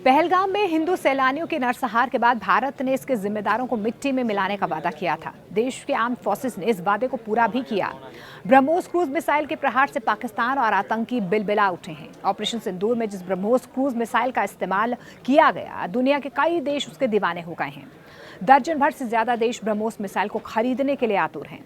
पहलगाम में हिंदू सैलानियों के नरसंहार के बाद भारत ने इसके जिम्मेदारों को मिट्टी में मिलाने का वादा किया था। देश के आर्म्ड फोर्सेस ने इस वादे को पूरा भी किया। ब्रह्मोस क्रूज मिसाइल के प्रहार से पाकिस्तान और आतंकी बिलबिला उठे हैं। ऑपरेशन सिंदूर में जिस ब्रह्मोस क्रूज मिसाइल का इस्तेमाल किया गया, दुनिया के कई देश उसके दीवाने हो गए हैं। दर्जन भर से ज्यादा देश ब्रह्मोस मिसाइल को खरीदने के लिए आतुर हैं।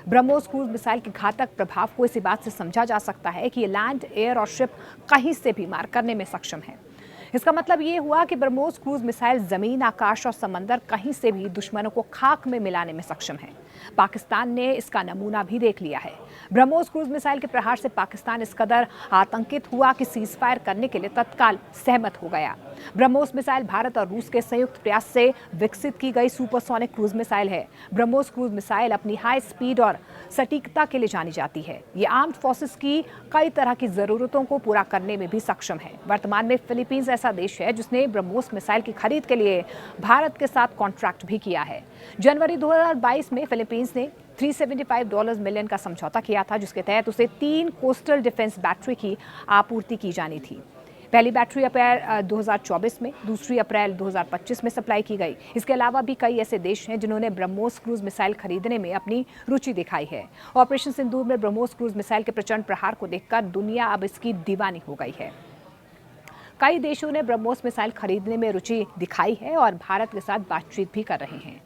ब्रह्मोस क्रूज मिसाइल के घातक प्रभाव को इसी बात से समझा जा सकता है कि ये लैंड, एयर और शिप कहीं से भी मार करने में सक्षम है। इसका मतलब ये हुआ कि ब्रह्मोस क्रूज मिसाइल जमीन, आकाश और समंदर कहीं से भी दुश्मनों को खाक में मिलाने में सक्षम है। पाकिस्तान ने इसका नमूना भी देख लिया है। ब्रह्मोस क्रूज मिसाइल के प्रहार से पाकिस्तान इस कदर आतंकित हुआ कि सीज फायर करने के लिए तत्काल सहमत हो गया। ब्रह्मोस मिसाइल भारत और रूस के संयुक्त प्रयास से विकसित की गई सुपरसोनिक क्रूज मिसाइल है। ब्रह्मोस क्रूज मिसाइल अपनी हाई स्पीड और सटीकता के लिए जानी जाती है। ये आर्म्ड फोर्सेस की कई तरह की जरूरतों को पूरा करने में भी सक्षम है। वर्तमान में फिलीपींस ऐसा देश है जिसने ब्रह्मोस मिसाइल की खरीद के लिए भारत के साथ कॉन्ट्रैक्ट भी किया है। जनवरी 2022 में फिलीपींस ने $375 मिलियन का समझौता किया था, जिसके तहत उसे 3 कोस्टल डिफेंस बैटरी की आपूर्ति की जानी थी। पहली बैटरी अप्रैल 2024 में, दूसरी अप्रैल 2025 में सप्लाई की गई। इसके अलावा भी कई ऐसे देश हैं जिन्होंने ब्रह्मोस क्रूज मिसाइल खरीदने में अपनी रुचि दिखाई है। ऑपरेशन सिंदूर में ब्रह्मोस क्रूज मिसाइल के प्रचंड प्रहार को देखकर दुनिया अब इसकी दीवानी हो गई है। कई देशों ने ब्रह्मोस मिसाइल खरीदने में रुचि दिखाई है और भारत के साथ बातचीत भी कर रहे हैं।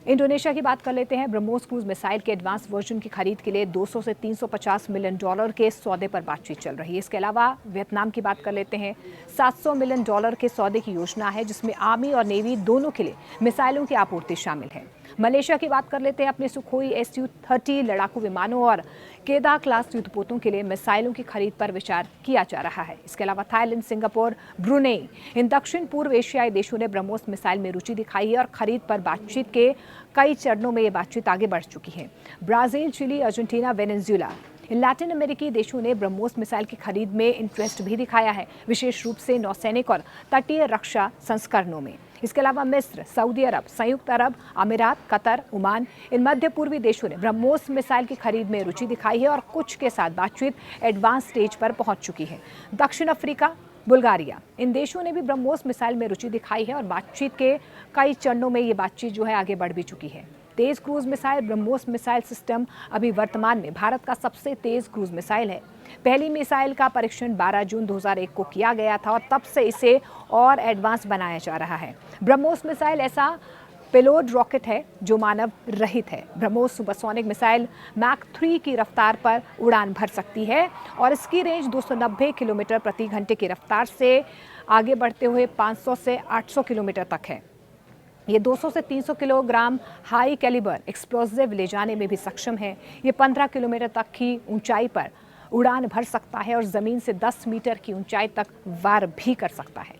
इंडोनेशिया की बात कर लेते हैं। ब्रह्मोस क्रूज मिसाइल के एडवांस वर्जन की खरीद के लिए 200 से 350 मिलियन डॉलर के सौदे पर बातचीत चल रही है। इसके अलावा वियतनाम की बात कर लेते हैं। $700 मिलियन के सौदे की योजना है, जिसमें आर्मी और नेवी दोनों के लिए मिसाइलों की आपूर्ति शामिल है। मलेशिया की बात कर लेते हैं। अपने सुखोई Su-30 लड़ाकू विमानों और केदा क्लास युद्धपोतों के लिए मिसाइलों की खरीद पर विचार किया जा रहा है। इसके अलावा थाईलैंड, सिंगापुर, ब्रुनेई, इन दक्षिण पूर्व एशियाई देशों ने ब्रह्मोस मिसाइल में रुचि दिखाई है और खरीद पर बातचीत के कई चरणों में ये बातचीत आगे बढ़ चुकी है। ब्राजील, चिली, अर्जेंटीना, वेनेजुएला, इन लैटिन अमेरिकी देशों ने ब्रह्मोस मिसाइल की खरीद में इंटरेस्ट भी दिखाया है, विशेष रूप से नौसैनिक और तटीय रक्षा संस्करणों में। इसके अलावा मिस्र, सऊदी अरब, संयुक्त अरब अमीरात, कतर, ओमान, इन मध्य पूर्वी देशों ने ब्रह्मोस मिसाइल की खरीद में रुचि दिखाई है और कुछ के साथ बातचीत एडवांस स्टेज पर पहुंच चुकी है। दक्षिण अफ्रीका, बुल्गारिया, इन देशों ने भी ब्रह्मोस मिसाइल में रुचि दिखाई है और बातचीत के कई चरणों में ये बातचीत जो है आगे बढ़ भी चुकी है। तेज cruise missile BrahMos missile system अभी वर्तमान में भारत का सबसे तेज क्रूज मिसाइल है। पहली मिसाइल का परीक्षण 12 जून 2001 को किया गया था और तब से इसे और एडवांस बनाया जा रहा है। ब्रह्मोस मिसाइल ऐसा पेलोड रॉकेट है जो मानव रहित है। ब्रह्मोस सुपरसोनिक मिसाइल मैक 3 की रफ्तार पर उड़ान भर सकती है और इसकी रेंज 290 किलोमीटर प्रति घंटे की रफ्तार से आगे बढ़ते हुए 500 से 800 किलोमीटर तक है। ये 200 से 300 किलोग्राम हाई कैलिबर एक्सप्लोजिव ले जाने में भी सक्षम है। ये 15 किलोमीटर तक की ऊंचाई पर उड़ान भर सकता है और जमीन से 10 मीटर की ऊंचाई तक वार भी कर सकता है।